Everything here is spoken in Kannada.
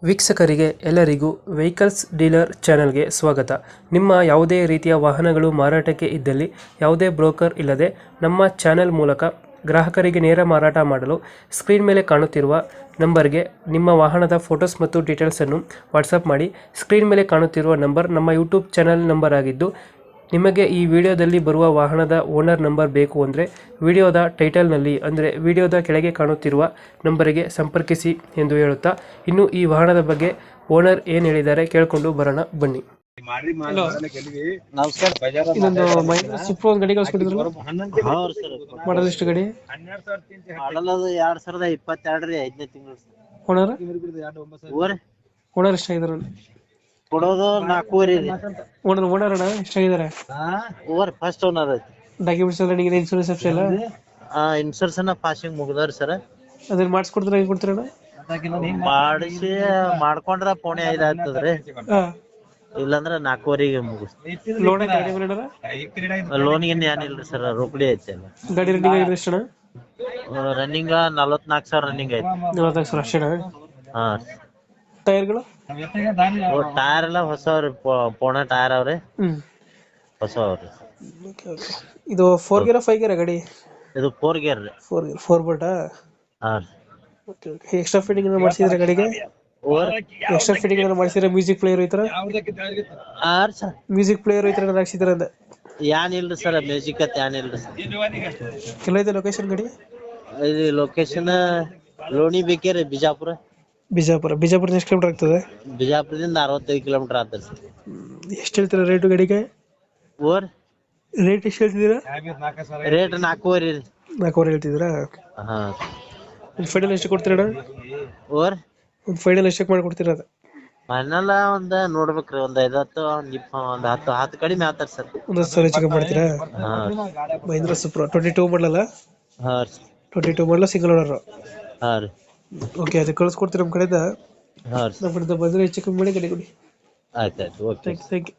ವೀಕ್ಷಕರಿಗೆ ಎಲ್ಲರಿಗೂ ವೆಹಿಕಲ್ಸ್ ಡೀಲರ್ ಚಾನೆಲ್ಗೆ ಸ್ವಾಗತ. ನಿಮ್ಮ ಯಾವುದೇ ರೀತಿಯ ವಾಹನಗಳು ಮಾರಾಟಕ್ಕೆ ಇದ್ದಲ್ಲಿ ಯಾವುದೇ ಬ್ರೋಕರ್ ಇಲ್ಲದೆ ನಮ್ಮ ಚಾನೆಲ್ ಮೂಲಕ ಗ್ರಾಹಕರಿಗೆ ನೇರ ಮಾರಾಟ ಮಾಡಲು ಸ್ಕ್ರೀನ್ ಮೇಲೆ ಕಾಣುತ್ತಿರುವ ನಂಬರ್ಗೆ ನಿಮ್ಮ ವಾಹನದ ಫೋಟೋಸ್ ಮತ್ತು ಡೀಟೇಲ್ಸನ್ನು ವಾಟ್ಸಪ್ ಮಾಡಿ. ಸ್ಕ್ರೀನ್ ಮೇಲೆ ಕಾಣುತ್ತಿರುವ ನಂಬರ್ ನಮ್ಮ ಯೂಟ್ಯೂಬ್ ಚಾನೆಲ್ ನಂಬರ್ ಆಗಿದ್ದು, ನಿಮಗೆ ಈ ವಿಡಿಯೋದಲ್ಲಿ ಬರುವ ವಾಹನದ ಓನರ್ ನಂಬರ್ ಬೇಕು ಅಂದರೆ ವಿಡಿಯೋದ ಟೈಟಲ್ನಲ್ಲಿ ಅಂದರೆ ವಿಡಿಯೋದ ಕೆಳಗೆ ಕಾಣುತ್ತಿರುವ ನಂಬರಿಗೆ ಸಂಪರ್ಕಿಸಿ ಎಂದು ಹೇಳುತ್ತಾ, ಇನ್ನು ಈ ವಾಹನದ ಬಗ್ಗೆ ಓನರ್ ಏನು ಹೇಳಿದ್ದಾರೆ ಕೇಳಿಕೊಂಡು ಬರೋಣ ಬನ್ನಿ. ಹಲೋ, ನಮಸ್ಕಾರ. ಇದೊಂದು ಮಹೇಂದ್ರ ಸುಪ್ರೋ ಒಂದು ಗಾಡಿ ಕಳಿಸ್ಕೊಟ್ಟಿದ್ರು. ಮಾಡಲ್ ಎಷ್ಟು ಗಾಡಿ? ಮಾಡಲ್ ಅದು 2022 ರೀ, 5ನೇ ತಿಂಗಳು. ಓನರ್ ಓನರ್ ಎಷ್ಟಾಗಿದ್ದಾರೆ? ಕೊಡೋದು 4 ರೀ. ಓನರ್ ಅಣ್ಣ ಎಷ್ಟಾಗಿದ್ದಾರೆ? ಫಸ್ಟ್ ಓನರ್ ಐತಿ. ಡಾಕ್ಯುಮೆಂಟ್ಸ್ ಎಲ್ಲ ನಿಮಗೆ ಇನ್ಶೂರೆನ್ಸ್ ಅಪ್ಸ್ ಎಲ್ಲ ಇನ್ಸೂರೆನ್ಸ್ ಪಾಸಿಂಗ್ ಮುಗ್ದಾರಿ ಸರ್. ಅದನ್ನ ಮಾಡಿಸ್ಕೊಡ್ತಾರೆ, ಹೇಗೆ ಕೊಡ್ತೀರಣ್ಣ? ಮಾಡಿಸಿ ಮಾಡ್ಕೊಂಡ್ರ ಪೌಣೆ 5 ಆಗ್ತದ್ರಿ, ಇಲ್ಲಾಂದ್ರ 4ವರೆಗೆ ಮುಗಿಸ್ತೀವಿ. ಲೋನ್ ಗಾಡಿ ಮೇಲೆ ಲೋನಿಗೆ ಏನಿಲ್ರಿ ಸರ್, ರೊಕ್ಕಡಿ ಐತಿ ಎಲ್ಲ. ಗಾಡಿ ರನ್ನಿಂಗ್ ಆಗಿದೆ ಎಷ್ಟಣ್ಣ? ರನ್ನಿಂಗ್ 44,000 ರನ್ನಿಂಗ್ ಐತಿ. 40,000 ಅಷ್ಟೇನಾ? ಹಾ. ಟೈರ್ಗಳು ಟೈರ್ ಎಲ್ಲ ಹೊಸವ್ರಿ, ಪೋಣ ಟೈರ್ ಅವ್ರಿ, ಹೊಸವ್ರಿ. ಇದು 4 ಗೇರ್ 5 ಗೇರ್ ಗಾಡಿ? ಇದು 4 ಗೇರ್ ರೀ. 4 ಬೋಲ್ಟಾ? ಹಾ. ಎಕ್ಸ್ಟ್ರಾ ಫಿಟ್ಟಿಂಗ್ ಏನಾದ್ರು ಮಾಡಿಸಿದ್ರೆ ಗಾಡಿಗೆ? ಎಕ್ಸ್ಟ್ರಾ ಫಿಟ್ಟಿಂಗ್ ಏನಾದ್ರು ಮಾಡಿಸಿದ್ರೆ ಮ್ಯೂಸಿಕ್ ಪ್ಲೇಯರ್ ಈ ತರ? ಮ್ಯೂಸಿಕ್ ಪ್ಲೇಯರ್ ಈ ತರ ಏನಾದ್ರು ಹಾಕ್ಸಿದ್ರೆ ಅಂದೆ? ಏನಿಲ್ರಿ ಸರ್, ಮ್ಯೂಸಿಕ್ ಅಂತ ಏನಿಲ್ರಿ ಸರ್. ಎಲ್ಲೈತೆ ಲೊಕೇಶನ್ ಗಾಡಿ? ಇದು ಲೊಕೇಶನ್ ಲೋಣಿ ಬೇಕೇ ರೀ, ಬಿಜಾಪುರ. ಬಿಜಾಪುರ ಎಷ್ಟು ಕಿಲೋಮೀಟರ್ ಆಗ್ತದೆ? ಬಿಜಾಪುರದಿಂದ 65 ಕಿಲೋಮೀಟರ್ ಆಗ್ತದೆ ಸರ್. ಎಷ್ಟು ಹೇಳ್ತೀರಾ ರೇಟು ಗಾಡಿಗೆ? ರೇಟ್ ಎಷ್ಟು ಹೇಳ್ತಿದ್ದೀರಾ? ರೇಟ್ 4 ರೀ. 4 ಹೇಳ್ತಿದ್ದೀರಾ? ಹಾ. ಒಂದು ಫೈನಲ್ ಎಷ್ಟು ಕೊಡ್ತೀರಾ? ಒಂದು ಫೈನಲ್ ಎಷ್ಟಕ್ಕೆ ಮಾಡ್ಕೊಡ್ತೀರಾ? ಅದು ಫೈನಲ್ ಒಂದ್ ನೋಡ್ಬೇಕ್ರಿ, ಒಂದ್ 5-10 ಒಂದ್ 10 ಕಡಿಮೆ ಆಗ್ತಾರ ಸರ್. ಒಂದು 10,000 ಹೆಚ್ಚು ಕಮ್ಮಿ ಮಾಡ್ತೀರಾ? ಮಹೇಂದ್ರ ಸುಪ್ರೋ 22 ಮಾಡಲಲ್ಲ? ಹಾ. 22 ಮಾಡಲ, ಸಿಂಗಲ್ ಓನರ್? ಹಾ ರೀ. ಓಕೆ, ಅದು ಕಳಿಸ್ಕೊಡ್ತೀರಾ ನಮ್ಮ ಕಡೆಯಿಂದ? ಹಾ. ನಮ್ಮ ಕಡೆಯಿಂದ ಬಂದರೆ ಹೆಚ್ಚು ಕಮ್ಮಿ ಮಾಡಿ ಗಾಡಿ ಕೊಡಿ. ಆಯ್ತಾಯ್ತು, ಓಕೆ. Thank you.